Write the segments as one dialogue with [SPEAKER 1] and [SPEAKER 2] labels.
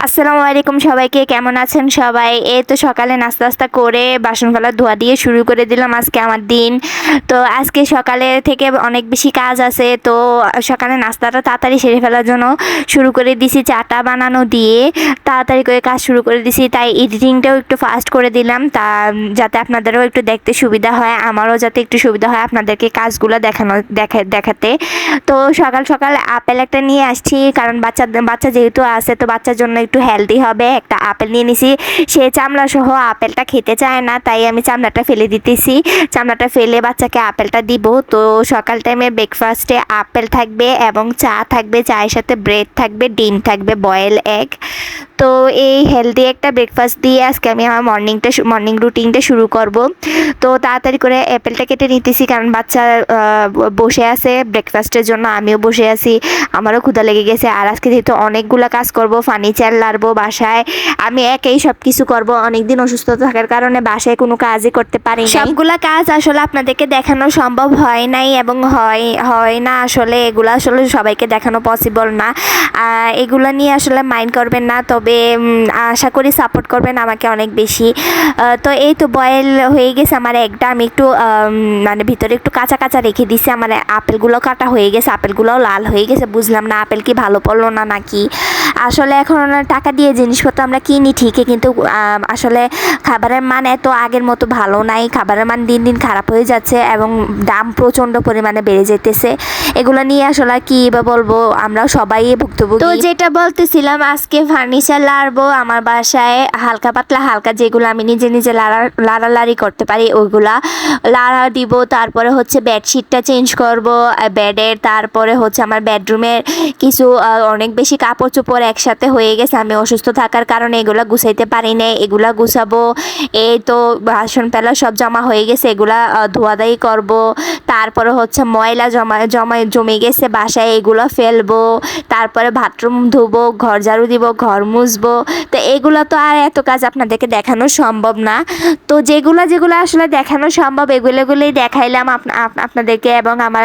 [SPEAKER 1] আসসালামু আলাইকুম সবাইকে, কেমন আছেন সবাই? এই তো সকালে নাস্তা করে বাসনগুলো ধোয়া দিয়ে শুরু করে দিলাম আজকে আমার দিন। তো আজকে সকালে থেকে অনেক বেশি কাজ আছে, তো সকালে নাস্তাটা তাড়াতাড়ি সেরে ফেলার জন্য শুরু করে দিছি চাটা বানানো দিয়ে। তাড়াতাড়ি করে কাজ শুরু করে দিছি, তাই এডিটিংটাও একটু ফাস্ট করে দিলাম, যাতে আপনাদেরও একটু দেখতে সুবিধা হয়, আমারও যাতে একটু সুবিধা হয় আপনাদেরকে কাজগুলো দেখাতে। তো সকাল সকাল আপেল একটা নিয়ে আসছি, কারণ বাচ্চা যেহেতু আছে, তো বাচ্চার জন্য একটু হেলদি হবে। একটা আপেল নিয়ে নিছি, সে চামড়া সহ আপেলটা খেতে চায় না, তাই আমি চামড়াটা ফেলে দিতেছি। চামড়াটা ফেলে বাচ্চাকে আপেলটা দিব। তো সকাল টাইমে ব্রেকফাস্টে আপেল থাকবে এবং চা থাকবে, চায়ের সাথে ব্রেড থাকবে, ডিম থাকবে, বয়েল এগ। তো এই হেলদি একটা ব্রেকফাস্ট দিয়ে আজকে আমি আমার মর্নিং রুটিনটা শুরু করব। তো তাড়াতাড়ি করে অ্যাপেলটা কেটে নিতেছি, কারণ বাচ্চা বসে আছে ব্রেকফাস্টের জন্য, আমিও বসে আছি, আমারও ক্ষুধা লেগে গেছে। আর আজকে যেহেতু অনেকগুলো কাজ করব, ফার্নিচার লাড়বো বাসায়, আমি একাই সব কিছু করবো। অনেকদিন অসুস্থ থাকার কারণে বাসায় কোনো কাজই করতে পারি না। সবগুলা কাজ আসলে আপনাদেরকে দেখানো সম্ভব হয় নাই এবং হয় না আসলে, এগুলো আসলে সবাইকে দেখানো পসিবল না। এগুলো নিয়ে আসলে মাইন্ড করবেন না, তবে আশা করি সাপোর্ট করবেন আমাকে অনেক বেশি। তো এই তো বয়েল হয়ে গেছে আমার একটা, আমি একটু মানে ভিতরে একটু কাঁচা কাঁচা রেখে দিছি। আমার আপেলগুলো কাটা হয়ে গেছে, আপেলগুলোও লাল হয়ে গেছে, বুঝলাম না আপেল কি ভালো পড়লো না নাকি। আসলে এখন টাকা দিয়ে জিনিসপত্র আমরা কিনি ঠিকই, কিন্তু আসলে খাবারের মান এত আগের মতো ভালো নাই, খাবারের মান দিন দিন খারাপ হয়ে যাচ্ছে এবং দাম প্রচণ্ড পরিমাণে বেড়ে যেতেছে। এগুলো নিয়ে আসলে কি বা বলবো, আমরা সবাই ভুক্তভোগী। তো যেটা বলতেছিলাম, আজকে ফার্নিচার লাড়বো আমার বাসায়, হালকা পাতলা হালকা যেগুলো আমি নিজে লাড়ালাড়ি করতে পারি ওইগুলা লাড়া দিব। তারপরে হচ্ছে বেডশিটটা চেঞ্জ করব বেডের। তারপরে হচ্ছে আমার বেডরুমের কিছু অনেক বেশি কাপড় চোপড় একসাথে হয়ে গেছে, আমি অসুস্থ থাকার কারণে এগুলা গুছাইতে পারি না, এগুলা গুছাবো। এই তো বাসন পেলা সব জমা হয়ে গেছে, এগুলা ধোয়াধাই করব। তারপরে হচ্ছে ময়লা জমে গেছে বাসায়, এগুলো ফেলবো। তারপরে বাথরুম ধুবো, ঘর ঝাড়ু দিব, ঘর মুছবো। তো এগুলো তো আর এত কাজ আপনাদেরকে দেখানো সম্ভব না। তো যেগুলো আসলে দেখানো সম্ভব এগুলোই দেখাইলাম আপনাদেরকে, এবং আমার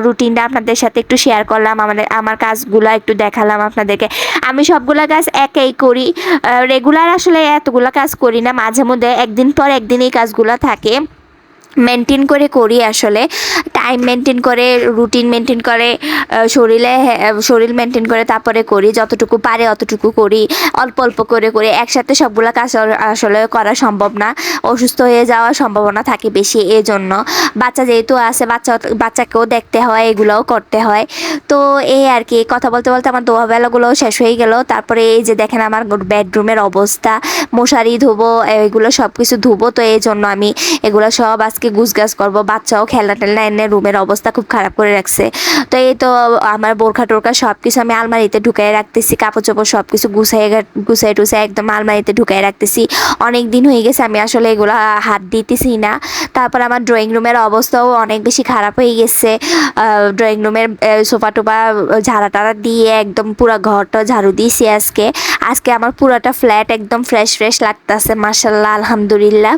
[SPEAKER 1] রুটিনটা আপনাদের সাথে একটু শেয়ার করলাম, আমার কাজগুলো একটু দেখালাম আপনাদেরকে। আমি সবগুলা কাজ একাই করি, রেগুলার আসলে এতগুলা কাজ করি না, মাঝে মধ্যে একদিন পর একদিন এই কাজগুলো থাকে, মেনটেন করে করি। আসলে টাইম মেনটেন করে, রুটিন মেনটেন করে, শরীর মেনটেন করে তারপরে করি, যতটুকু পারে অতটুকু করি, অল্প অল্প করে করি। একসাথে সবগুলো কাজ আসলে করা সম্ভব না, অসুস্থ হয়ে যাওয়ার সম্ভাবনা থাকে বেশি। এই জন্য বাচ্চা যেহেতু আছে, বাচ্চাকেও দেখতে হয়, এগুলোও করতে হয়। তো এই আর কি, কথা বলতে বলতে আমার দোয়াবেলাগুলোও শেষ হয়ে গেল। তারপরে এই যে দেখেন আমার বেডরুমের অবস্থা, মশারি ধুবো, এগুলো সব কিছু ধুবো। তো এই জন্য আমি এগুলো সব আজকে গুছগাছ করবো। বাচ্চাও খেলনা টেলনা এনে রুমের অবস্থা খুব খারাপ করে রাখছে। তো এই তো আমার বোরখা টোরখা সব কিছু আমি আলমারিতে ঢুকাই রাখতেছি, কাপড় চোপড় সব কিছু গুছাই টুসাই একদম আলমারিতে ঢুকাই রাখতেছি। অনেক দিন হয়ে গেছে আমি আসলে এগুলো হাত দিতেছি না। তারপর আমার ড্রয়িং রুমের অবস্থাও অনেক বেশি খারাপ হয়ে গেছে। ড্রয়িং রুমের সোফা টোফা ঝাড়া টাড়া দিয়ে একদম পুরো ঘরটা ঝাড়ু দিয়েছি আজকে আমার পুরোটা ফ্ল্যাট একদম ফ্রেশ লাগতেছে, মাশাআল্লাহ, আলহামদুলিল্লাহ।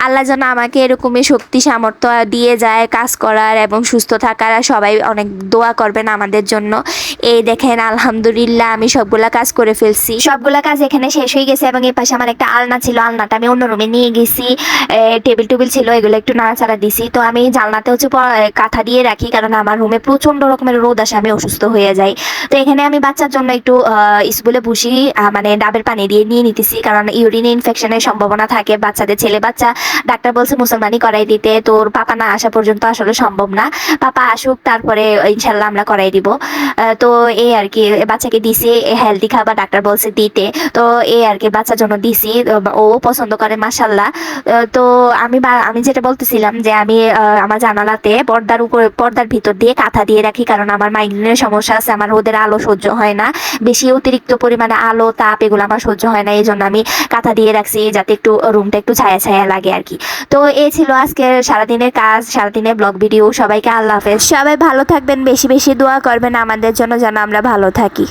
[SPEAKER 1] আল্লাহ যেন আমাকে এরকমই শক্তি সামর্থ্য দিয়ে যায় কাজ করার এবং সুস্থ থাকার। আর সবাই অনেক দোয়া করবেন আমাদের জন্য। এই দেখেন আলহামদুলিল্লাহ আমি সবগুলা কাজ করে ফেলছি, সবগুলা কাজ এখানে শেষ হয়ে গেছে। এবং এই পাশে আমার একটা আলনা ছিল, আলনাটা আমি অন্য রুমে নিয়ে গেছি। টেবিল ছিল, এগুলো একটু নাড়াচাড়া দিছি। তো আমি জানলাতে হচ্ছে কাঁথা দিয়ে রাখি, কারণ আমার রুমে প্রচন্ড রকমের রোদ আসে, আমি অসুস্থ হয়ে যাই। তো এখানে আমি বাচ্চার জন্য একটু স্কুলে বসি, মানে ডাবের পানি দিয়ে নিয়ে নিতেছি, কারণ ইউরিনে ইনফেকশনের সম্ভাবনা থাকে বাচ্চাদের। ছেলে বাচ্চা, ডাক্তার বলছে মুসলমানি করাই দিতে, তোর পাপা না আসা পর্যন্ত আসলে সম্ভব না, পাপা আসুক তারপরে ইনশাল্লাহ আমরা করাই দিব। তো এই আর কি, বাচ্চাকে দিছি হেলদি খাবার, ডাক্তার বলছে দিতে। তো এই আর কি, বাচ্চার জন্য দিছি, ও পছন্দ করে মাশাল্লাহ। তো আমি যেটা বলতেছিলাম যে আমি আমার জানালাতে পর্দার ভিতর দিয়ে কাঁথা দিয়ে রাখি, কারণ আমার মাইগ্রেনের সমস্যা আছে, আমার রোদের আলো সহ্য হয় না, বেশি অতিরিক্ত পরিমাণে আলো তাপ এগুলো আমার সহ্য হয় না। এই জন্য আমি কাঁথা দিয়ে রাখছি, যাতে একটু রুমটা একটু ছায়া ছায়া লাগে আর কি। তো এই ছিল আজকে সারাদিনের কাজ, সারাদিনের ব্লগ ভিডিও। সবাইকে আল্লাহ হাফেজ, সবাই ভালো থাকবেন, বেশি বেশি দোয়া করবেন আমাদের জন্য যেন আমরা ভালো থাকি।